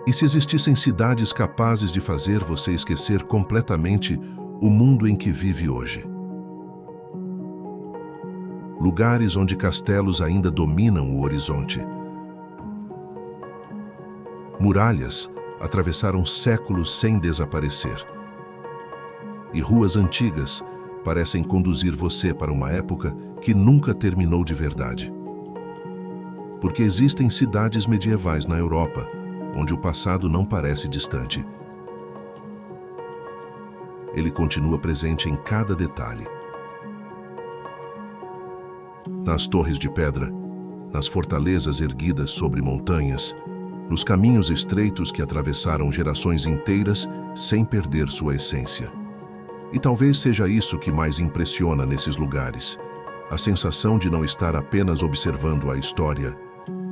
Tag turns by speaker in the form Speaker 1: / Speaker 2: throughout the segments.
Speaker 1: E se existissem cidades capazes de fazer você esquecer completamente o mundo em que vive hoje? Lugares onde castelos ainda dominam o horizonte. Muralhas atravessaram séculos sem desaparecer. E ruas antigas parecem conduzir você para uma época que nunca terminou de verdade. Porque existem cidades medievais na Europa, onde o passado não parece distante. Ele continua presente em cada detalhe. Nas torres de pedra, nas fortalezas erguidas sobre montanhas, nos caminhos estreitos que atravessaram gerações inteiras sem perder sua essência. E talvez seja isso que mais impressiona nesses lugares, a sensação de não estar apenas observando a história,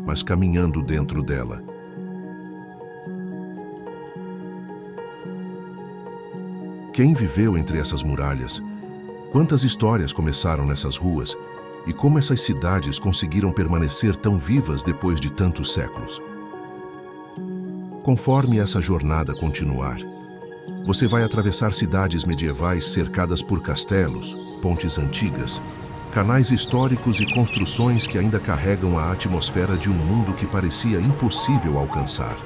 Speaker 1: mas caminhando dentro dela. Quem viveu entre essas muralhas? Quantas histórias começaram nessas ruas? E como essas cidades conseguiram permanecer tão vivas depois de tantos séculos? Conforme essa jornada continuar, você vai atravessar cidades medievais cercadas por castelos, pontes antigas, canais históricos e construções que ainda carregam a atmosfera de um mundo que parecia impossível alcançar.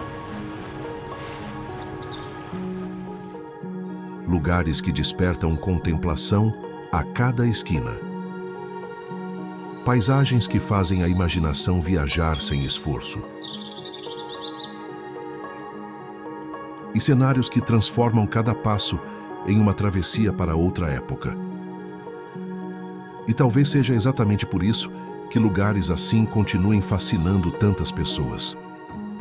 Speaker 1: Lugares que despertam contemplação a cada esquina. Paisagens que fazem a imaginação viajar sem esforço. E cenários que transformam cada passo em uma travessia para outra época. E talvez seja exatamente por isso que lugares assim continuem fascinando tantas pessoas.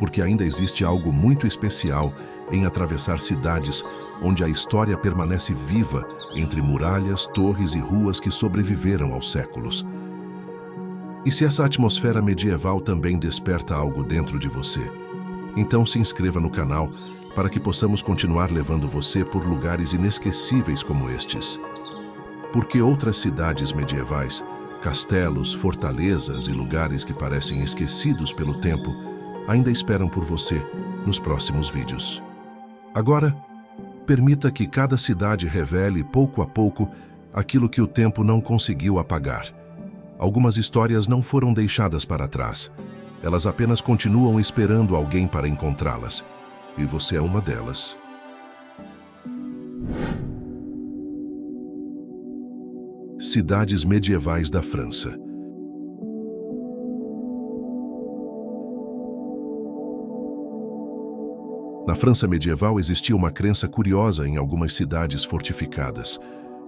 Speaker 1: Porque ainda existe algo muito especial em atravessar cidades onde a história permanece viva entre muralhas, torres e ruas que sobreviveram aos séculos. E se essa atmosfera medieval também desperta algo dentro de você, então se inscreva no canal para que possamos continuar levando você por lugares inesquecíveis como estes. Porque outras cidades medievais, castelos, fortalezas e lugares que parecem esquecidos pelo tempo, ainda esperam por você nos próximos vídeos. Agora, permita que cada cidade revele, pouco a pouco, aquilo que o tempo não conseguiu apagar. Algumas histórias não foram deixadas para trás. Elas apenas continuam esperando alguém para encontrá-las. E você é uma delas. Cidades medievais da França. Na França medieval existia uma crença curiosa em algumas cidades fortificadas.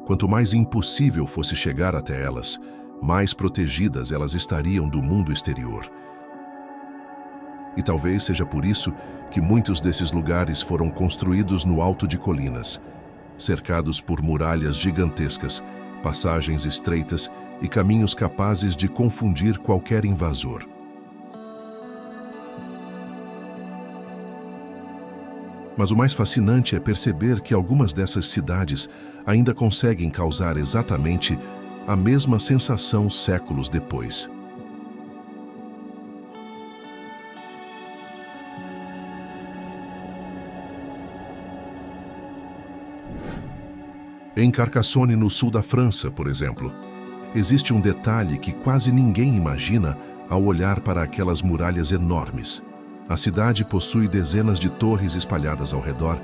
Speaker 1: Quanto mais impossível fosse chegar até elas, mais protegidas elas estariam do mundo exterior. E talvez seja por isso que muitos desses lugares foram construídos no alto de colinas, cercados por muralhas gigantescas, passagens estreitas e caminhos capazes de confundir qualquer invasor. Mas o mais fascinante é perceber que algumas dessas cidades ainda conseguem causar exatamente a mesma sensação séculos depois. Em Carcassonne, no sul da França, por exemplo, existe um detalhe que quase ninguém imagina ao olhar para aquelas muralhas enormes. A cidade possui dezenas de torres espalhadas ao redor,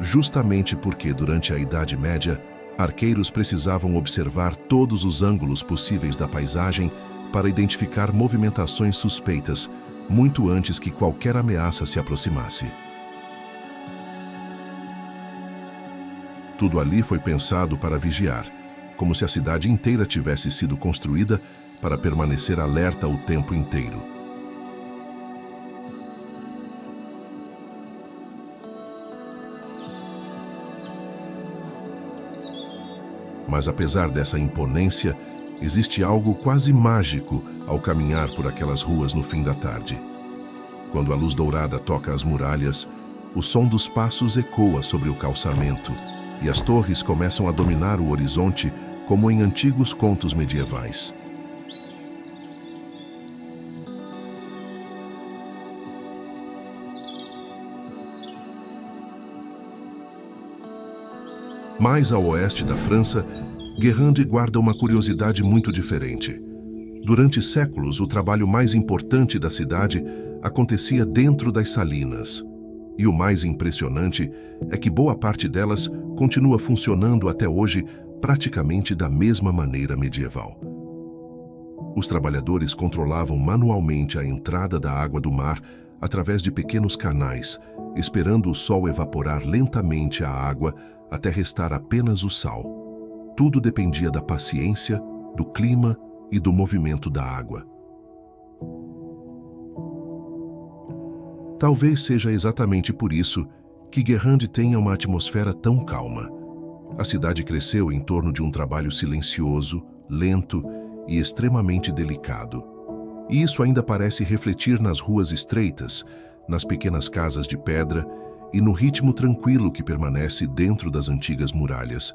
Speaker 1: justamente porque, durante a Idade Média, arqueiros precisavam observar todos os ângulos possíveis da paisagem para identificar movimentações suspeitas, muito antes que qualquer ameaça se aproximasse. Tudo ali foi pensado para vigiar, como se a cidade inteira tivesse sido construída para permanecer alerta o tempo inteiro. Mas apesar dessa imponência, existe algo quase mágico ao caminhar por aquelas ruas no fim da tarde. Quando a luz dourada toca as muralhas, o som dos passos ecoa sobre o calçamento e as torres começam a dominar o horizonte como em antigos contos medievais. Mais ao oeste da França, Guérande guarda uma curiosidade muito diferente. Durante séculos, o trabalho mais importante da cidade acontecia dentro das salinas. E o mais impressionante é que boa parte delas continua funcionando até hoje praticamente da mesma maneira medieval. Os trabalhadores controlavam manualmente a entrada da água do mar através de pequenos canais, esperando o sol evaporar lentamente a água até restar apenas o sal. Tudo dependia da paciência, do clima e do movimento da água. Talvez seja exatamente por isso que Guérande tenha uma atmosfera tão calma. A cidade cresceu em torno de um trabalho silencioso, lento e extremamente delicado. E isso ainda parece refletir nas ruas estreitas, nas pequenas casas de pedra e no ritmo tranquilo que permanece dentro das antigas muralhas.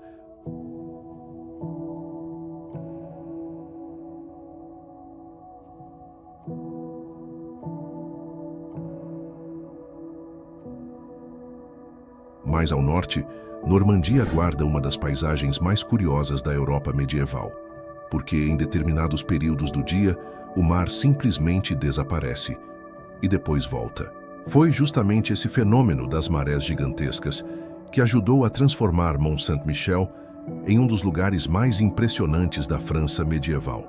Speaker 1: Mais ao norte, Normandia guarda uma das paisagens mais curiosas da Europa medieval, porque em determinados períodos do dia, o mar simplesmente desaparece e depois volta. Foi justamente esse fenômeno das marés gigantescas que ajudou a transformar Mont-Saint-Michel em um dos lugares mais impressionantes da França medieval.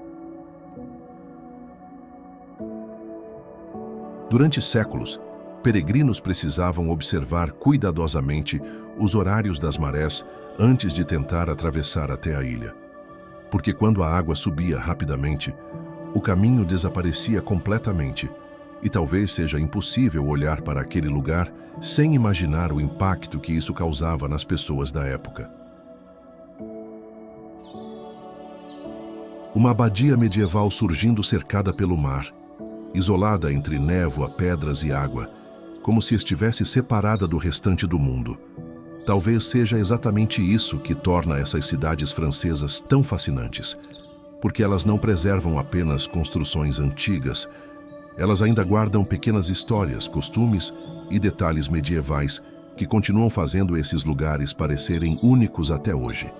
Speaker 1: Durante séculos, peregrinos precisavam observar cuidadosamente os horários das marés antes de tentar atravessar até a ilha. Porque quando a água subia rapidamente, o caminho desaparecia completamente e talvez seja impossível olhar para aquele lugar sem imaginar o impacto que isso causava nas pessoas da época. Uma abadia medieval surgindo cercada pelo mar, isolada entre névoa, pedras e água, como se estivesse separada do restante do mundo. Talvez seja exatamente isso que torna essas cidades francesas tão fascinantes, porque elas não preservam apenas construções antigas, elas ainda guardam pequenas histórias, costumes e detalhes medievais que continuam fazendo esses lugares parecerem únicos até hoje.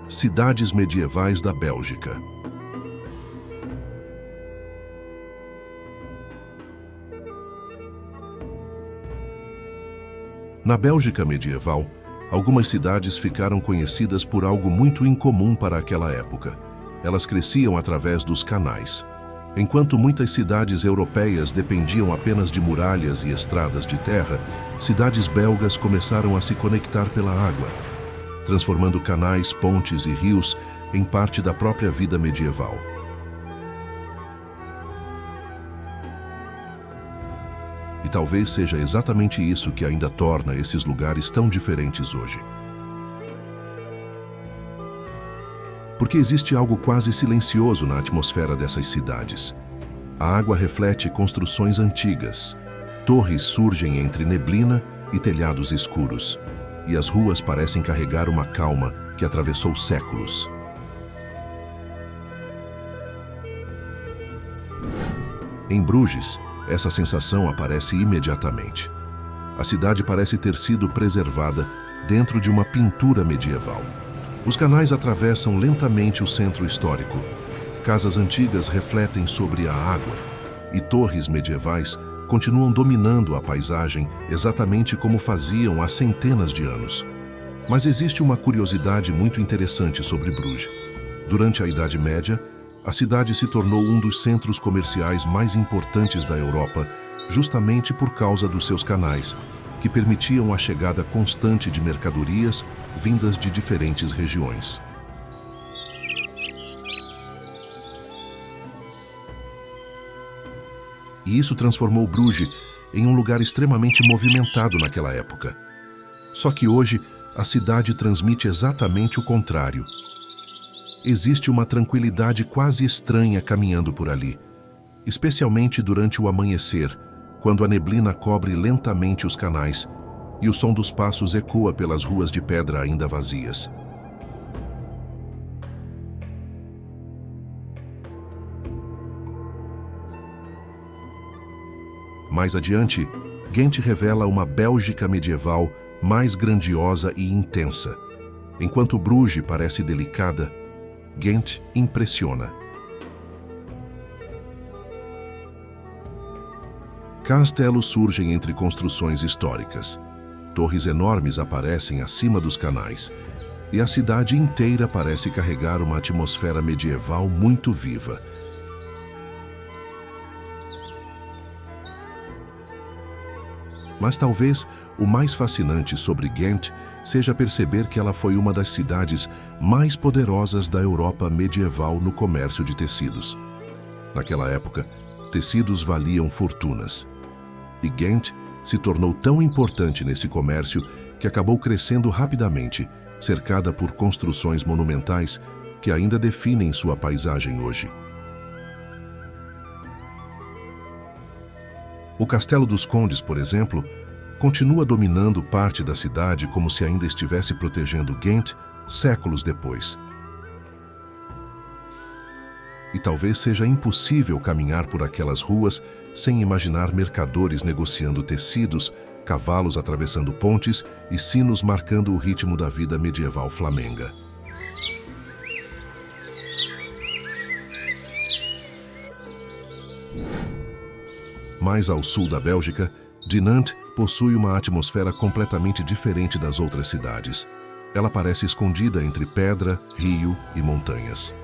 Speaker 1: Cidades medievais da Bélgica. Na Bélgica medieval, algumas cidades ficaram conhecidas por algo muito incomum para aquela época. Elas cresciam através dos canais. Enquanto muitas cidades europeias dependiam apenas de muralhas e estradas de terra, cidades belgas começaram a se conectar pela água, transformando canais, pontes e rios em parte da própria vida medieval. E talvez seja exatamente isso que ainda torna esses lugares tão diferentes hoje. Porque existe algo quase silencioso na atmosfera dessas cidades. A água reflete construções antigas, torres surgem entre neblina e telhados escuros, e as ruas parecem carregar uma calma que atravessou séculos. Em Bruges, essa sensação aparece imediatamente. A cidade parece ter sido preservada dentro de uma pintura medieval. Os canais atravessam lentamente o centro histórico. Casas antigas refletem sobre a água, e torres medievais continuam dominando a paisagem exatamente como faziam há centenas de anos. Mas existe uma curiosidade muito interessante sobre Bruges. Durante a Idade Média, a cidade se tornou um dos centros comerciais mais importantes da Europa, justamente por causa dos seus canais, que permitiam a chegada constante de mercadorias vindas de diferentes regiões. E isso transformou Bruges em um lugar extremamente movimentado naquela época. Só que hoje, a cidade transmite exatamente o contrário. Existe uma tranquilidade quase estranha caminhando por ali, especialmente durante o amanhecer, quando a neblina cobre lentamente os canais e o som dos passos ecoa pelas ruas de pedra ainda vazias. Mais adiante, Ghent revela uma Bélgica medieval mais grandiosa e intensa. Enquanto Bruges parece delicada, Ghent impressiona. Castelos surgem entre construções históricas. Torres enormes aparecem acima dos canais, e a cidade inteira parece carregar uma atmosfera medieval muito viva. Mas talvez o mais fascinante sobre Ghent seja perceber que ela foi uma das cidades mais poderosas da Europa medieval no comércio de tecidos. Naquela época, tecidos valiam fortunas. E Ghent se tornou tão importante nesse comércio que acabou crescendo rapidamente, cercada por construções monumentais que ainda definem sua paisagem hoje. O Castelo dos Condes, por exemplo, continua dominando parte da cidade como se ainda estivesse protegendo Ghent séculos depois. E talvez seja impossível caminhar por aquelas ruas sem imaginar mercadores negociando tecidos, cavalos atravessando pontes e sinos marcando o ritmo da vida medieval flamenga. Mais ao sul da Bélgica, Dinant possui uma atmosfera completamente diferente das outras cidades. Ela parece escondida entre pedra, rio e montanhas.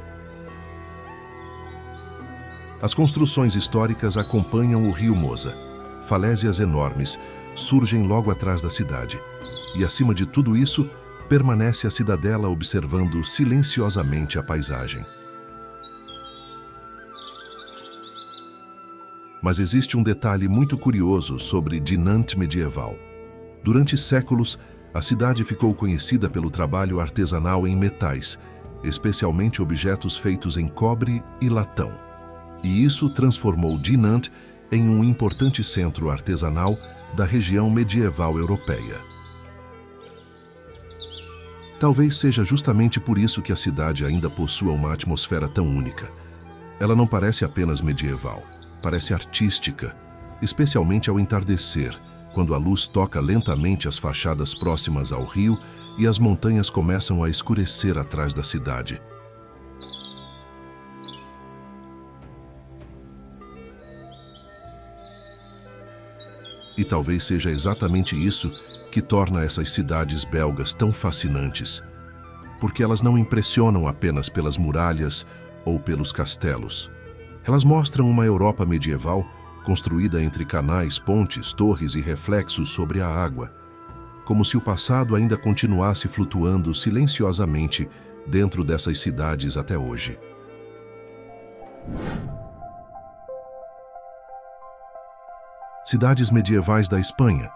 Speaker 1: As construções históricas acompanham o rio Mosa. Falésias enormes surgem logo atrás da cidade. E acima de tudo isso, permanece a cidadela observando silenciosamente a paisagem. Mas existe um detalhe muito curioso sobre Dinant medieval. Durante séculos, a cidade ficou conhecida pelo trabalho artesanal em metais, especialmente objetos feitos em cobre e latão. E isso transformou Dinant em um importante centro artesanal da região medieval europeia. Talvez seja justamente por isso que a cidade ainda possua uma atmosfera tão única. Ela não parece apenas medieval. Parece artística, especialmente ao entardecer, quando a luz toca lentamente as fachadas próximas ao rio e as montanhas começam a escurecer atrás da cidade. E talvez seja exatamente isso que torna essas cidades belgas tão fascinantes, porque elas não impressionam apenas pelas muralhas ou pelos castelos. Elas mostram uma Europa medieval construída entre canais, pontes, torres e reflexos sobre a água, como se o passado ainda continuasse flutuando silenciosamente dentro dessas cidades até hoje. Cidades medievais da Espanha.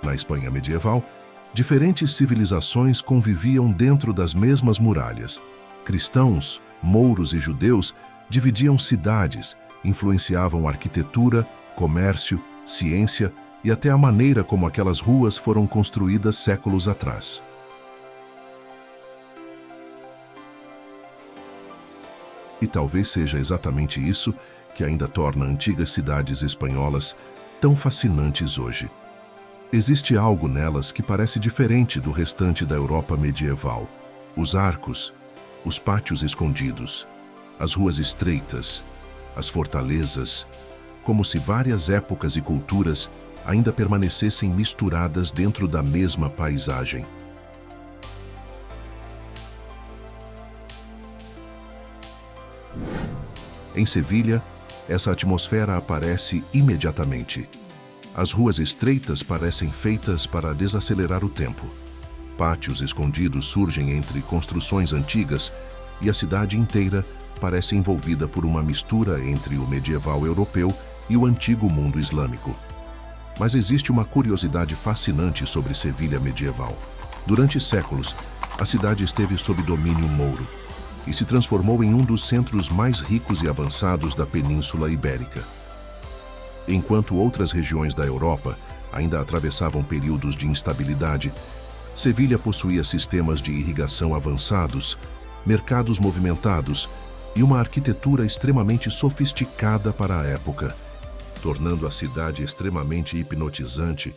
Speaker 1: Na Espanha medieval, diferentes civilizações conviviam dentro das mesmas muralhas. Cristãos, mouros e judeus dividiam cidades, influenciavam arquitetura, comércio, ciência e até a maneira como aquelas ruas foram construídas séculos atrás. E talvez seja exatamente isso que ainda torna antigas cidades espanholas tão fascinantes hoje. Existe algo nelas que parece diferente do restante da Europa medieval. Os arcos, os pátios escondidos, as ruas estreitas, as fortalezas, como se várias épocas e culturas ainda permanecessem misturadas dentro da mesma paisagem. Em Sevilha, essa atmosfera aparece imediatamente. As ruas estreitas parecem feitas para desacelerar o tempo. Pátios escondidos surgem entre construções antigas e a cidade inteira parece envolvida por uma mistura entre o medieval europeu e o antigo mundo islâmico. Mas existe uma curiosidade fascinante sobre Sevilha medieval. Durante séculos, a cidade esteve sob domínio mouro e se transformou em um dos centros mais ricos e avançados da Península Ibérica. Enquanto outras regiões da Europa ainda atravessavam períodos de instabilidade, Sevilha possuía sistemas de irrigação avançados, mercados movimentados e uma arquitetura extremamente sofisticada para a época, tornando a cidade extremamente hipnotizante.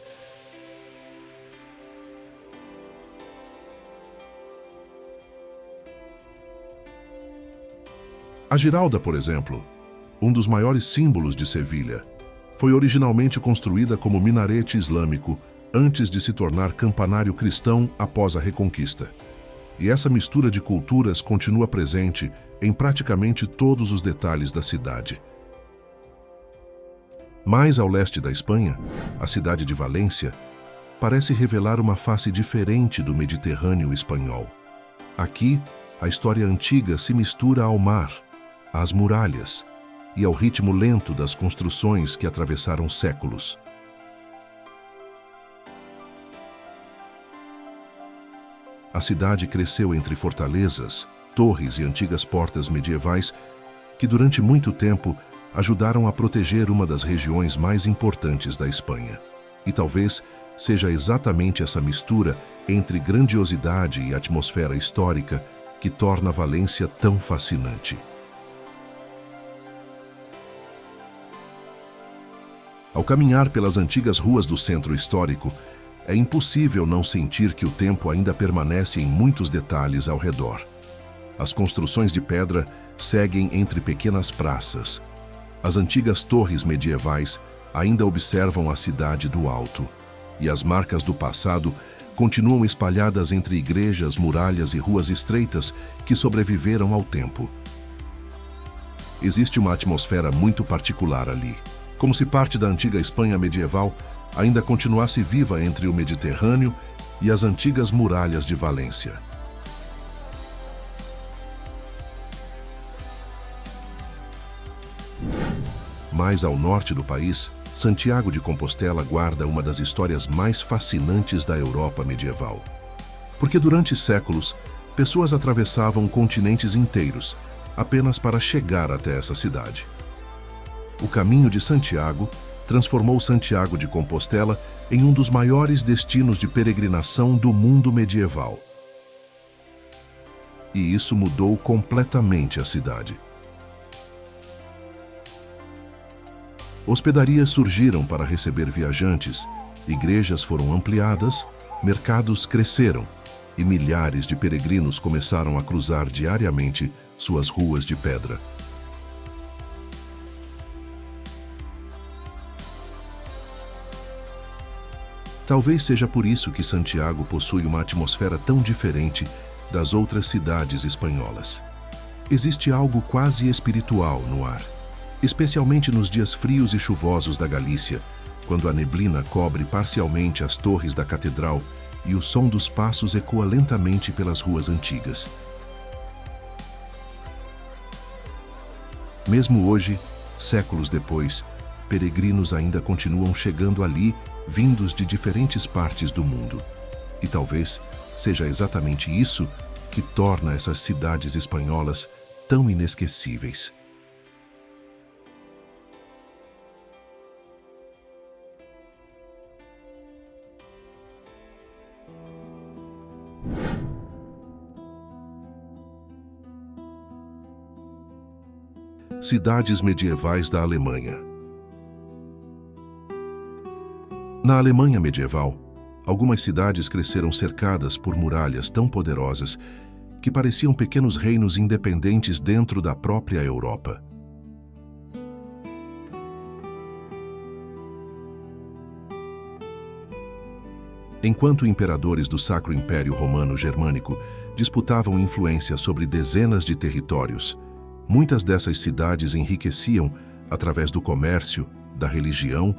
Speaker 1: A Giralda, por exemplo, um dos maiores símbolos de Sevilha, foi originalmente construída como minarete islâmico antes de se tornar campanário cristão após a Reconquista. E essa mistura de culturas continua presente em praticamente todos os detalhes da cidade. Mais ao leste da Espanha, a cidade de Valência parece revelar uma face diferente do Mediterrâneo espanhol. Aqui, a história antiga se mistura ao mar, às muralhas e ao ritmo lento das construções que atravessaram séculos. A cidade cresceu entre fortalezas, torres e antigas portas medievais que durante muito tempo ajudaram a proteger uma das regiões mais importantes da Espanha. E talvez seja exatamente essa mistura entre grandiosidade e atmosfera histórica que torna Valência tão fascinante. Ao caminhar pelas antigas ruas do centro histórico, é impossível não sentir que o tempo ainda permanece em muitos detalhes ao redor. As construções de pedra seguem entre pequenas praças. As antigas torres medievais ainda observam a cidade do alto, e as marcas do passado continuam espalhadas entre igrejas, muralhas e ruas estreitas que sobreviveram ao tempo. Existe uma atmosfera muito particular ali, como se parte da antiga Espanha medieval ainda continuasse viva entre o Mediterrâneo e as antigas muralhas de Valência. Mais ao norte do país, Santiago de Compostela guarda uma das histórias mais fascinantes da Europa medieval. Porque durante séculos, pessoas atravessavam continentes inteiros apenas para chegar até essa cidade. O Caminho de Santiago transformou Santiago de Compostela em um dos maiores destinos de peregrinação do mundo medieval. E isso mudou completamente a cidade. Hospedarias surgiram para receber viajantes, igrejas foram ampliadas, mercados cresceram e milhares de peregrinos começaram a cruzar diariamente suas ruas de pedra. Talvez seja por isso que Santiago possui uma atmosfera tão diferente das outras cidades espanholas. Existe algo quase espiritual no ar, especialmente nos dias frios e chuvosos da Galícia, quando a neblina cobre parcialmente as torres da catedral e o som dos passos ecoa lentamente pelas ruas antigas. Mesmo hoje, séculos depois, peregrinos ainda continuam chegando ali, vindos de diferentes partes do mundo. E talvez seja exatamente isso que torna essas cidades espanholas tão inesquecíveis. Cidades medievais da Alemanha. Na Alemanha medieval, algumas cidades cresceram cercadas por muralhas tão poderosas que pareciam pequenos reinos independentes dentro da própria Europa. Enquanto imperadores do Sacro Império Romano Germânico disputavam influência sobre dezenas de territórios, muitas dessas cidades enriqueciam através do comércio, da religião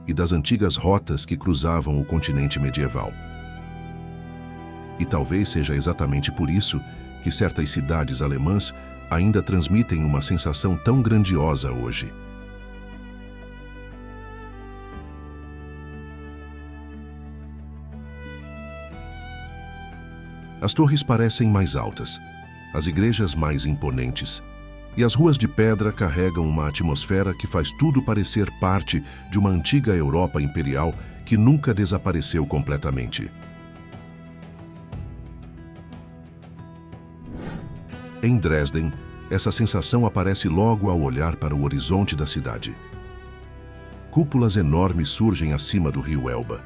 Speaker 1: e das antigas rotas que cruzavam o continente medieval. E talvez seja exatamente por isso que certas cidades alemãs ainda transmitem uma sensação tão grandiosa hoje. As torres parecem mais altas, as igrejas mais imponentes, e as ruas de pedra carregam uma atmosfera que faz tudo parecer parte de uma antiga Europa imperial que nunca desapareceu completamente. Em Dresden, essa sensação aparece logo ao olhar para o horizonte da cidade. Cúpulas enormes surgem acima do rio Elba.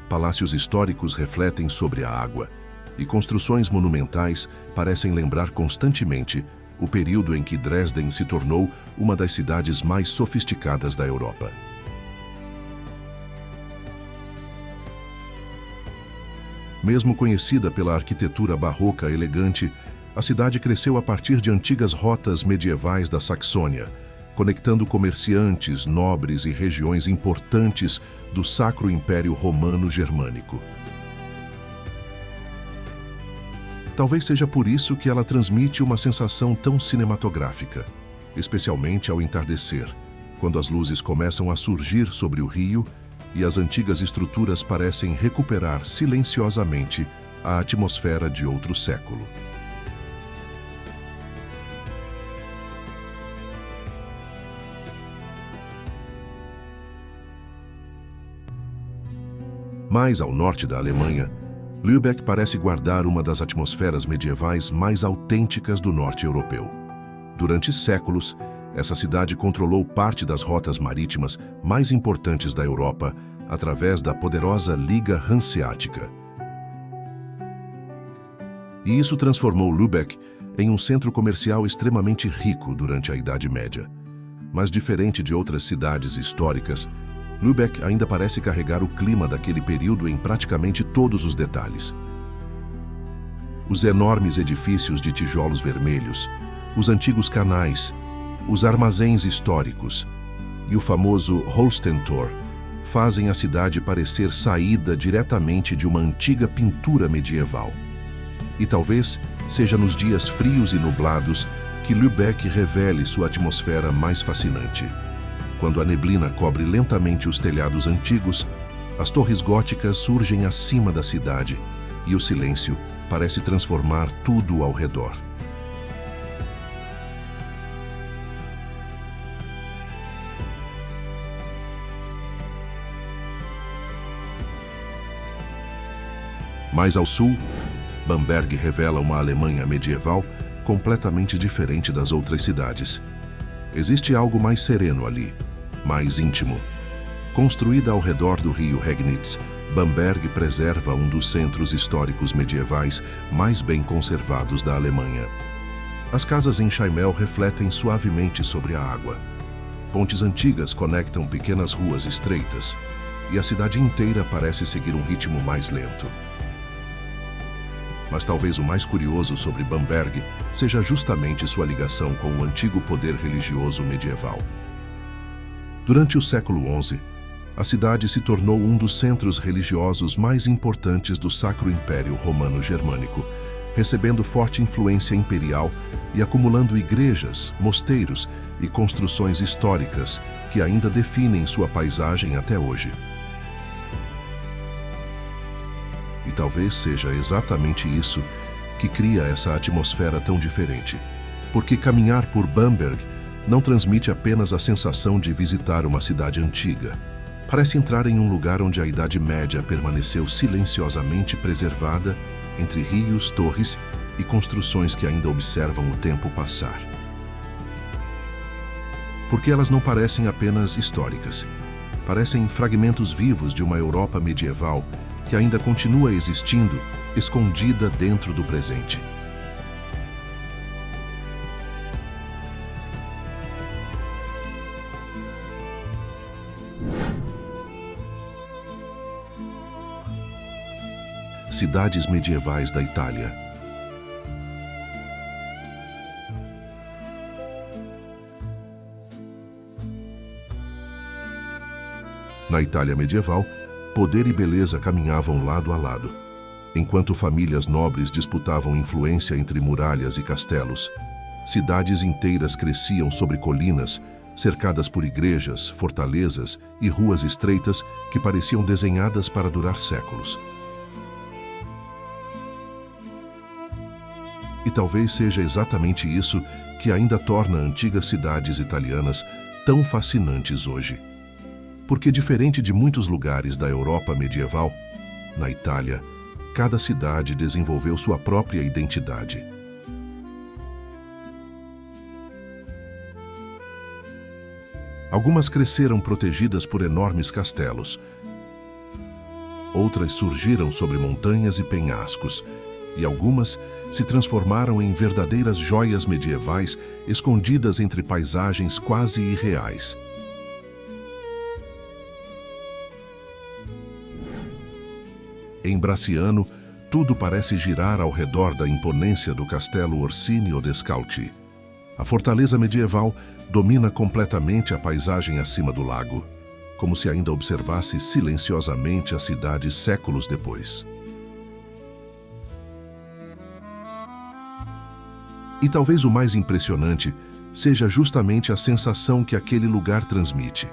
Speaker 1: Palácios históricos refletem sobre a água, e construções monumentais parecem lembrar constantemente o período em que Dresden se tornou uma das cidades mais sofisticadas da Europa. Mesmo conhecida pela arquitetura barroca elegante, a cidade cresceu a partir de antigas rotas medievais da Saxônia, conectando comerciantes, nobres e regiões importantes do Sacro Império Romano Germânico. Talvez seja por isso que ela transmite uma sensação tão cinematográfica, especialmente ao entardecer, quando as luzes começam a surgir sobre o rio e as antigas estruturas parecem recuperar silenciosamente a atmosfera de outro século. Mais ao norte da Alemanha, Lübeck parece guardar uma das atmosferas medievais mais autênticas do norte europeu. Durante séculos, essa cidade controlou parte das rotas marítimas mais importantes da Europa através da poderosa Liga Hanseática. E isso transformou Lübeck em um centro comercial extremamente rico durante a Idade Média. Mas diferente de outras cidades históricas, Lübeck ainda parece carregar o clima daquele período em praticamente todos os detalhes. Os enormes edifícios de tijolos vermelhos, os antigos canais, os armazéns históricos e o famoso Holstentor fazem a cidade parecer saída diretamente de uma antiga pintura medieval. E talvez seja nos dias frios e nublados que Lübeck revele sua atmosfera mais fascinante. Quando a neblina cobre lentamente os telhados antigos, as torres góticas surgem acima da cidade e o silêncio parece transformar tudo ao redor. Mais ao sul, Bamberg revela uma Alemanha medieval completamente diferente das outras cidades. Existe algo mais sereno ali, mais íntimo. Construída ao redor do rio Regnitz, Bamberg preserva um dos centros históricos medievais mais bem conservados da Alemanha. As casas em Schimmel refletem suavemente sobre a água. Pontes antigas conectam pequenas ruas estreitas, e a cidade inteira parece seguir um ritmo mais lento. Mas talvez o mais curioso sobre Bamberg seja justamente sua ligação com o antigo poder religioso medieval. Durante o século XI, a cidade se tornou um dos centros religiosos mais importantes do Sacro Império Romano Germânico, recebendo forte influência imperial e acumulando igrejas, mosteiros e construções históricas que ainda definem sua paisagem até hoje. E talvez seja exatamente isso que cria essa atmosfera tão diferente, porque caminhar por Bamberg não transmite apenas a sensação de visitar uma cidade antiga. Parece entrar em um lugar onde a Idade Média permaneceu silenciosamente preservada entre rios, torres e construções que ainda observam o tempo passar. Porque elas não parecem apenas históricas. Parecem fragmentos vivos de uma Europa medieval que ainda continua existindo, escondida dentro do presente. Cidades medievais da Itália. Na Itália medieval, poder e beleza caminhavam lado a lado. Enquanto famílias nobres disputavam influência entre muralhas e castelos, cidades inteiras cresciam sobre colinas, cercadas por igrejas, fortalezas e ruas estreitas que pareciam desenhadas para durar séculos. E talvez seja exatamente isso que ainda torna antigas cidades italianas tão fascinantes hoje. Porque, diferente de muitos lugares da Europa medieval, na Itália, cada cidade desenvolveu sua própria identidade. Algumas cresceram protegidas por enormes castelos. Outras surgiram sobre montanhas e penhascos, e algumas se transformaram em verdadeiras joias medievais escondidas entre paisagens quase irreais. Em Bracciano, tudo parece girar ao redor da imponência do castelo Orsini Odescalchi. A fortaleza medieval domina completamente a paisagem acima do lago, como se ainda observasse silenciosamente a cidade séculos depois. E talvez o mais impressionante seja justamente a sensação que aquele lugar transmite.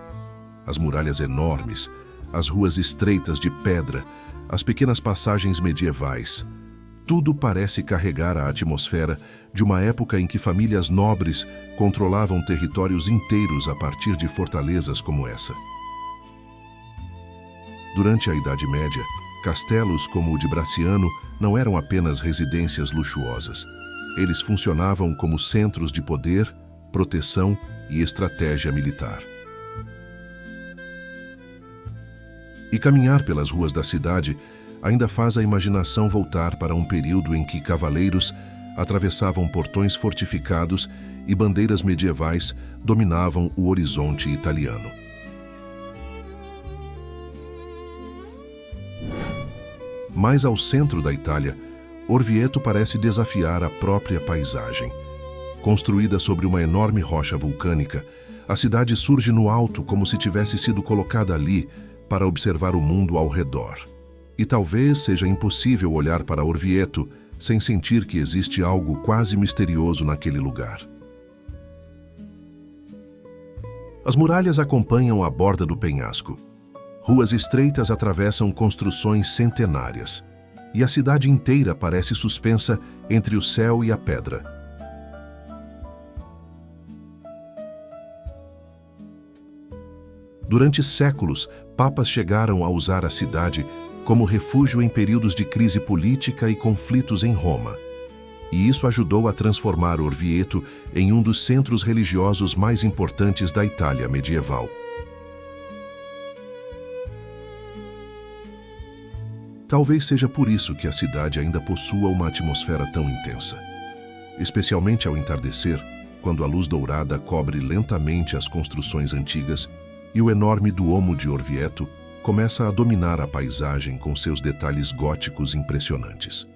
Speaker 1: As muralhas enormes, as ruas estreitas de pedra, as pequenas passagens medievais, tudo parece carregar a atmosfera de uma época em que famílias nobres controlavam territórios inteiros a partir de fortalezas como essa. Durante a Idade Média, castelos como o de Bracciano não eram apenas residências luxuosas. Eles funcionavam como centros de poder, proteção e estratégia militar. E caminhar pelas ruas da cidade ainda faz a imaginação voltar para um período em que cavaleiros atravessavam portões fortificados e bandeiras medievais dominavam o horizonte italiano. Mais ao centro da Itália, Orvieto parece desafiar a própria paisagem. Construída sobre uma enorme rocha vulcânica, a cidade surge no alto como se tivesse sido colocada ali para observar o mundo ao redor. E talvez seja impossível olhar para Orvieto sem sentir que existe algo quase misterioso naquele lugar. As muralhas acompanham a borda do penhasco. Ruas estreitas atravessam construções centenárias, e a cidade inteira parece suspensa entre o céu e a pedra. Durante séculos, papas chegaram a usar a cidade como refúgio em períodos de crise política e conflitos em Roma. E isso ajudou a transformar Orvieto em um dos centros religiosos mais importantes da Itália medieval. Talvez seja por isso que a cidade ainda possua uma atmosfera tão intensa. Especialmente ao entardecer, quando a luz dourada cobre lentamente as construções antigas e o enorme Duomo de Orvieto começa a dominar a paisagem com seus detalhes góticos impressionantes.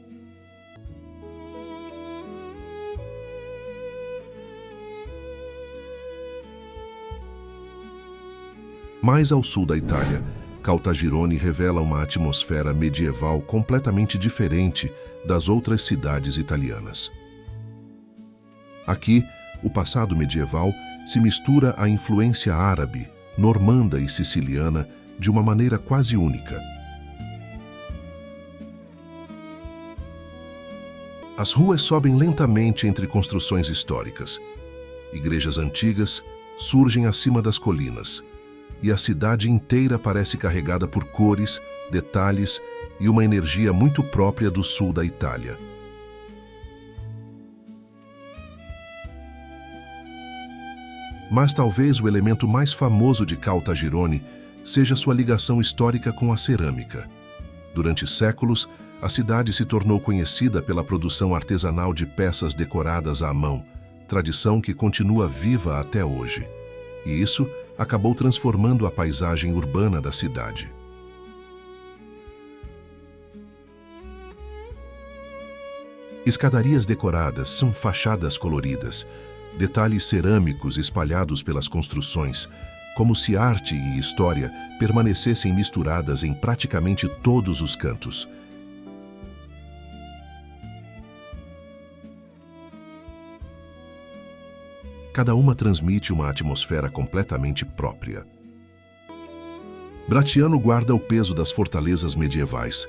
Speaker 1: Mais ao sul da Itália, Caltagirone revela uma atmosfera medieval completamente diferente das outras cidades italianas. Aqui, o passado medieval se mistura à influência árabe, normanda e siciliana de uma maneira quase única. As ruas sobem lentamente entre construções históricas. Igrejas antigas surgem acima das colinas, e a cidade inteira parece carregada por cores, detalhes e uma energia muito própria do sul da Itália. Mas talvez o elemento mais famoso de Caltagirone seja sua ligação histórica com a cerâmica. Durante séculos, a cidade se tornou conhecida pela produção artesanal de peças decoradas à mão, tradição que continua viva até hoje. E isso acabou transformando a paisagem urbana da cidade. Escadarias decoradas são fachadas coloridas, detalhes cerâmicos espalhados pelas construções, como se arte e história permanecessem misturadas em praticamente todos os cantos. Cada uma transmite uma atmosfera completamente própria. Bracciano guarda o peso das fortalezas medievais.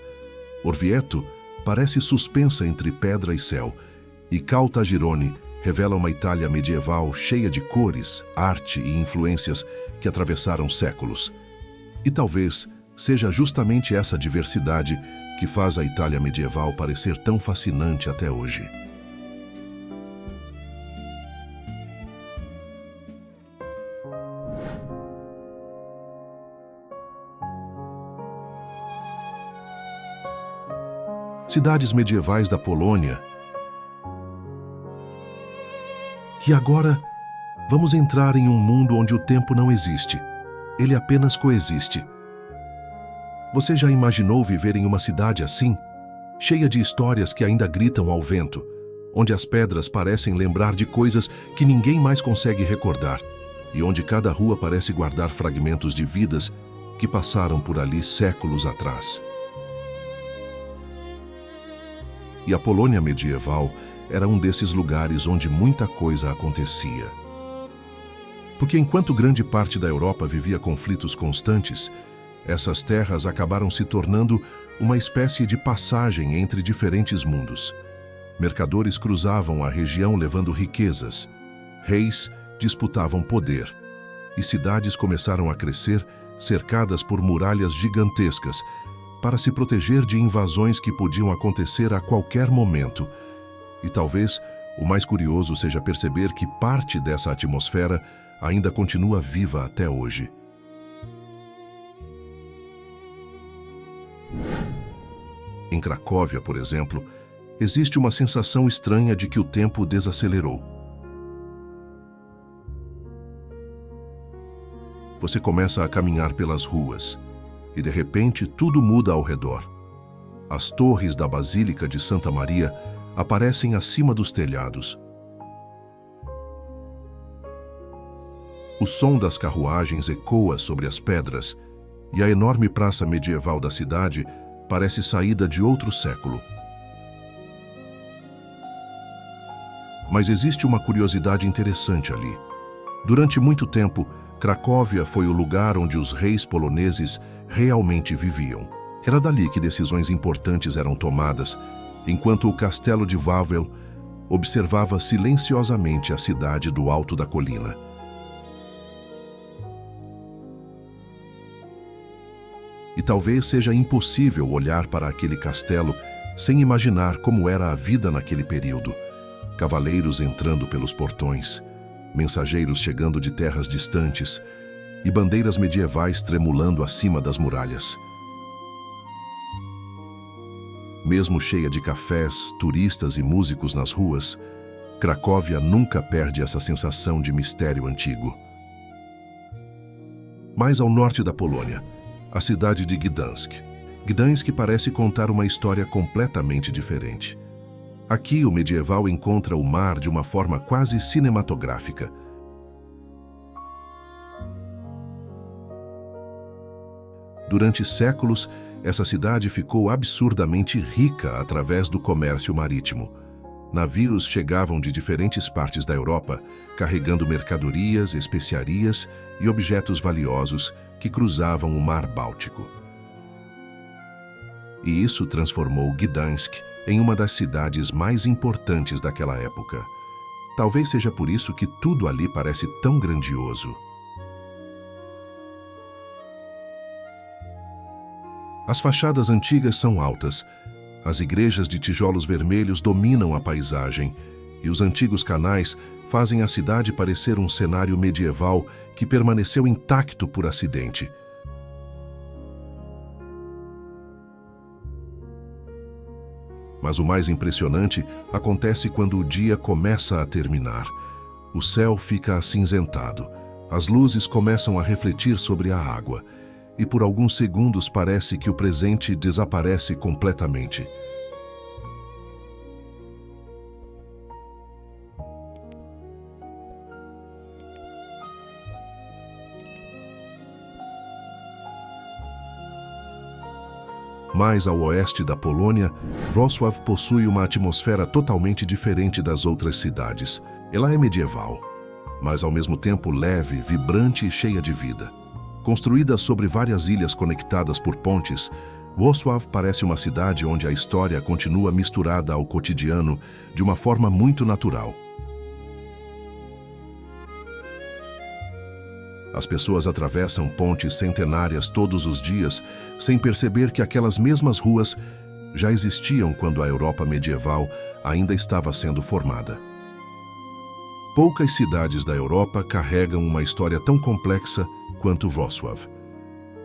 Speaker 1: Orvieto parece suspensa entre pedra e céu, E Caltagirone revela uma Itália medieval cheia de cores, arte e influências que atravessaram séculos. E talvez seja justamente essa diversidade que faz a Itália medieval parecer tão fascinante até hoje. Cidades medievais da Polônia. E agora, vamos entrar em um mundo onde o tempo não existe. Ele apenas coexiste. Você já imaginou viver em uma cidade assim? Cheia de histórias que ainda gritam ao vento, onde as pedras parecem lembrar de coisas que ninguém mais consegue recordar, e onde cada rua parece guardar fragmentos de vidas que passaram por ali séculos atrás. E a Polônia medieval era um desses lugares onde muita coisa acontecia. Porque enquanto grande parte da Europa vivia conflitos constantes, essas terras acabaram se tornando uma espécie de passagem entre diferentes mundos. Mercadores cruzavam a região levando riquezas, reis disputavam poder, e cidades começaram a crescer cercadas por muralhas gigantescas, para se proteger de invasões que podiam acontecer a qualquer momento. E talvez o mais curioso seja perceber que parte dessa atmosfera ainda continua viva até hoje. Em Cracóvia, por exemplo, existe uma sensação estranha de que o tempo desacelerou. Você começa a caminhar pelas ruas, e de repente tudo muda ao redor. As torres da Basílica de Santa Maria aparecem acima dos telhados. O som das carruagens ecoa sobre as pedras, e a enorme praça medieval da cidade parece saída de outro século. Mas existe uma curiosidade interessante ali. Durante muito tempo, Cracóvia foi o lugar onde os reis poloneses realmente viviam. Era dali que decisões importantes eram tomadas, enquanto o castelo de Wawel observava silenciosamente a cidade do alto da colina. E talvez seja impossível olhar para aquele castelo sem imaginar como era a vida naquele período. Cavaleiros entrando pelos portões, mensageiros chegando de terras distantes e bandeiras medievais tremulando acima das muralhas. Mesmo cheia de cafés, turistas e músicos nas ruas, Cracóvia nunca perde essa sensação de mistério antigo. Mais ao norte da Polônia, a cidade de Gdansk. Gdansk parece contar uma história completamente diferente. Aqui, o medieval encontra o mar de uma forma quase cinematográfica. Durante séculos, essa cidade ficou absurdamente rica através do comércio marítimo. Navios chegavam de diferentes partes da Europa, carregando mercadorias, especiarias e objetos valiosos que cruzavam o Mar Báltico. E isso transformou Gdansk em uma das cidades mais importantes daquela época. Talvez seja por isso que tudo ali parece tão grandioso. As fachadas antigas são altas, as igrejas de tijolos vermelhos dominam a paisagem e os antigos canais fazem a cidade parecer um cenário medieval que permaneceu intacto por acidente. Mas o mais impressionante acontece quando o dia começa a terminar. O céu fica acinzentado, as luzes começam a refletir sobre a água, e por alguns segundos parece que o presente desaparece completamente. Mais ao oeste da Polônia, Wrocław possui uma atmosfera totalmente diferente das outras cidades. Ela é medieval, mas ao mesmo tempo leve, vibrante e cheia de vida. Construída sobre várias ilhas conectadas por pontes, Wrocław parece uma cidade onde a história continua misturada ao cotidiano de uma forma muito natural. As pessoas atravessam pontes centenárias todos os dias sem perceber que aquelas mesmas ruas já existiam quando a Europa medieval ainda estava sendo formada. Poucas cidades da Europa carregam uma história tão complexa quanto Wrocław.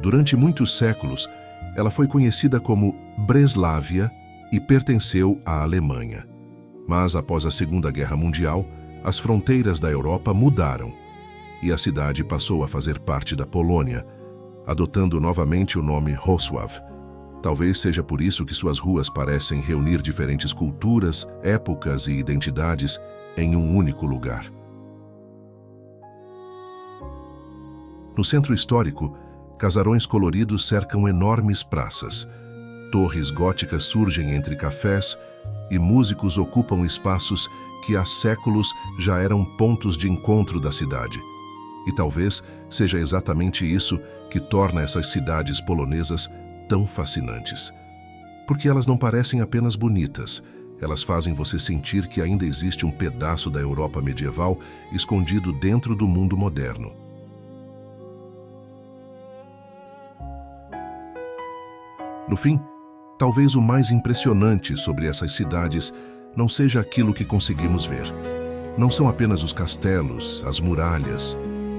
Speaker 1: Durante muitos séculos, ela foi conhecida como Breslávia e pertenceu à Alemanha. Mas após a Segunda Guerra Mundial, as fronteiras da Europa mudaram e a cidade passou a fazer parte da Polônia, adotando novamente o nome Wrocław. Talvez seja por isso que suas ruas parecem reunir diferentes culturas, épocas e identidades em um único lugar. No centro histórico, casarões coloridos cercam enormes praças. Torres góticas surgem entre cafés e músicos ocupam espaços que há séculos já eram pontos de encontro da cidade. E talvez seja exatamente isso que torna essas cidades polonesas tão fascinantes. Porque elas não parecem apenas bonitas, elas fazem você sentir que ainda existe um pedaço da Europa medieval escondido dentro do mundo moderno. No fim, talvez o mais impressionante sobre essas cidades não seja aquilo que conseguimos ver. Não são apenas os castelos, as muralhas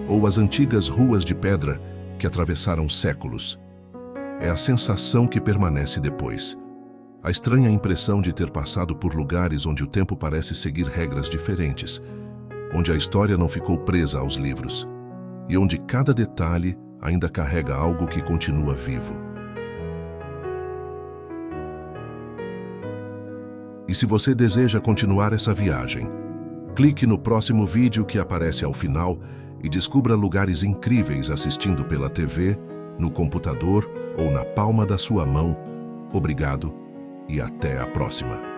Speaker 1: ou as antigas ruas de pedra que atravessaram séculos. É a sensação que permanece depois. A estranha impressão de ter passado por lugares onde o tempo parece seguir regras diferentes, onde a história não ficou presa aos livros e onde cada detalhe ainda carrega algo que continua vivo. E se você deseja continuar essa viagem, clique no próximo vídeo que aparece ao final e descubra lugares incríveis assistindo pela TV, no computador ou na palma da sua mão. Obrigado e até a próxima.